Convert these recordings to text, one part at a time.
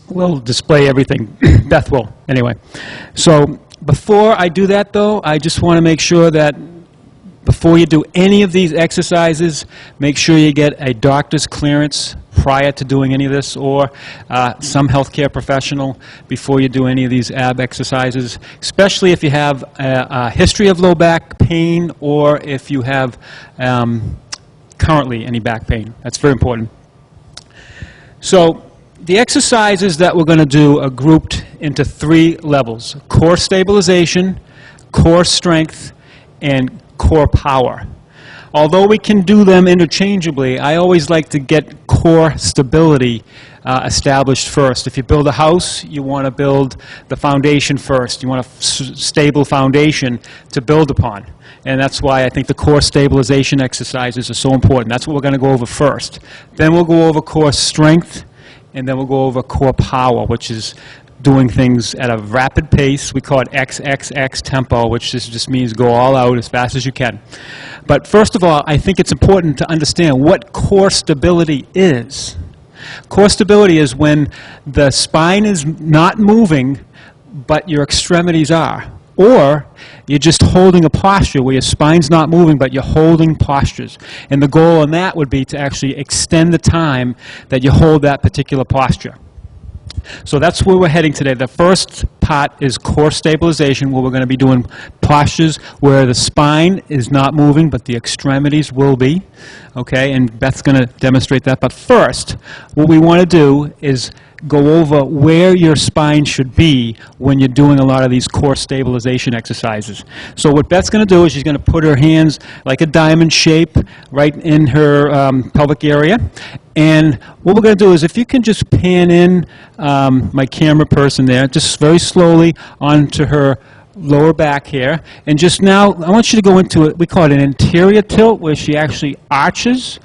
we'll display everything. Beth will, anyway. So before I do that, though, I just want to make sure that before you do any of these exercises, make sure you get a doctor's clearance prior to doing any of this, or some healthcare professional before you do any of these ab exercises, especially if you have a history of low back pain or if you have currently any back pain. That's very important. So the exercises that we're going to do are grouped into 3 levels: core stabilization, core strength, and core power. Although we can do them interchangeably, I always like to get core stability established first. If you build a house, you want to build the foundation first. You want a stable foundation to build upon. And that's why I think the core stabilization exercises are so important. That's what we're going to go over first. Then we'll go over core strength, and then we'll go over core power, which is doing things at a rapid pace. We call it XXX tempo, which just means go all out as fast as you can. But first of all, I think it's important to understand what core stability is. Core stability is when the spine is not moving, but your extremities are. Or you're just holding a posture where your spine's not moving, but you're holding postures. And the goal on that would be to actually extend the time that you hold that particular posture. So that's where we're heading today. The first part is core stabilization, where we're going to be doing postures where the spine is not moving, but the extremities will be. Okay, and Beth's going to demonstrate that. But first, what we want to do is go over where your spine should be when you're doing a lot of these core stabilization exercises. So what Beth's going to do is she's going to put her hands like a diamond shape right in her pelvic area. And what we're going to do is, if you can just pan in my camera person there, just very slowly onto her lower back here. And just now, I want you to go into it, we call it an anterior tilt, where she actually arches.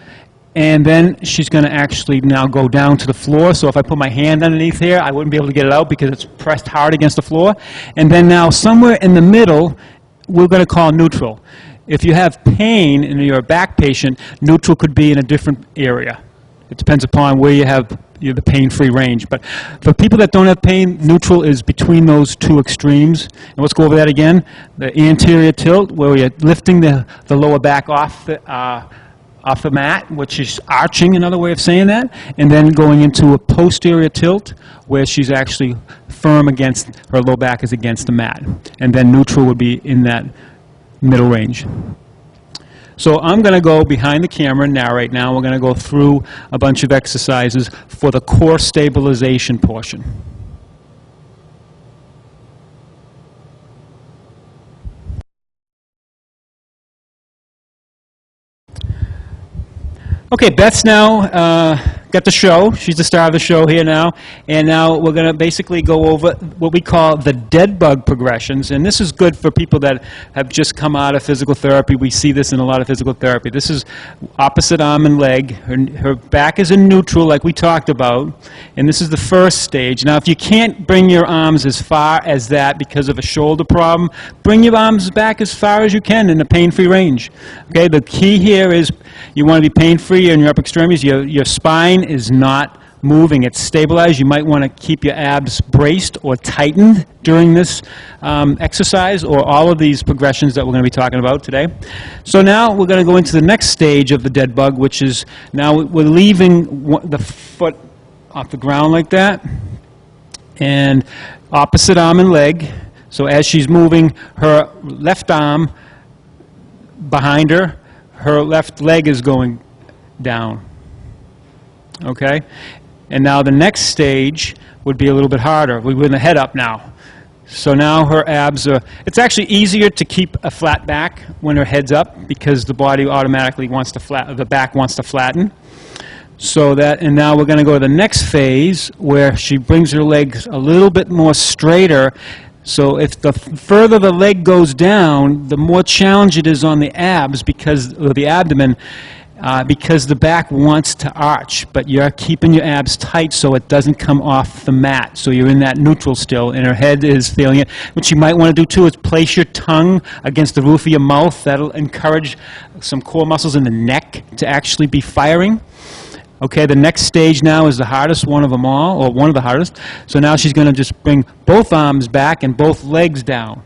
And then she's going to actually now go down to the floor. So if I put my hand underneath here, I wouldn't be able to get it out because it's pressed hard against the floor. And then now somewhere in the middle, we're going to call neutral. If you have pain and you're a back patient, neutral could be in a different area. It depends upon where you have the pain-free range. But for people that don't have pain, neutral is between those 2 extremes. And let's go over that again. The anterior tilt, where you're lifting the lower back off the mat, which is arching, another way of saying that, and then going into a posterior tilt where she's actually firm against, her low back is against the mat. And then neutral would be in that middle range. So I'm going to go behind the camera and narrate now. We're going to go through a bunch of exercises for the core stabilization portion. Okay, Beth's now got the show. She's the star of the show here now. And now we're going to basically go over what we call the dead bug progressions. And this is good for people that have just come out of physical therapy. We see this in a lot of physical therapy. This is opposite arm and leg. Her back is in neutral, like we talked about. And this is the first stage. Now, if you can't bring your arms as far as that because of a shoulder problem, bring your arms back as far as you can in a pain-free range. Okay, the key here is you want to be pain-free in your upper extremities. Your spine is not moving, it's stabilized. You might want to keep your abs braced or tightened during this exercise, or all of these progressions that we're going to be talking about today. So now we're going to go into the next stage of the dead bug, which is now we're leaving the foot off the ground like that, and opposite arm and leg. So as she's moving her left arm behind her, her left leg is going down. Okay? And now the next stage would be a little bit harder. We bring the head up now. So now her abs are, it's actually easier to keep a flat back when her head's up because the body automatically wants to the back wants to flatten. So that, and now we're going to go to the next phase where she brings her legs a little bit more straighter. So if the further the leg goes down, the more challenge it is on the abs because of the abdomen, because the back wants to arch, but you're keeping your abs tight so it doesn't come off the mat. So you're in that neutral still, and her head is feeling it. What you might want to do too is place your tongue against the roof of your mouth. That'll encourage some core muscles in the neck to actually be firing. Okay, the next stage now is the hardest one of them all, or one of the hardest. So now she's going to just bring both arms back and both legs down.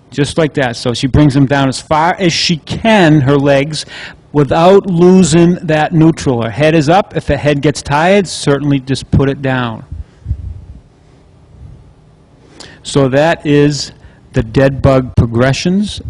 Just like that. So she brings them down as far as she can, her legs, without losing that neutral. Her head is up. If the head gets tired, certainly just put it down. So that is the dead bug progressions.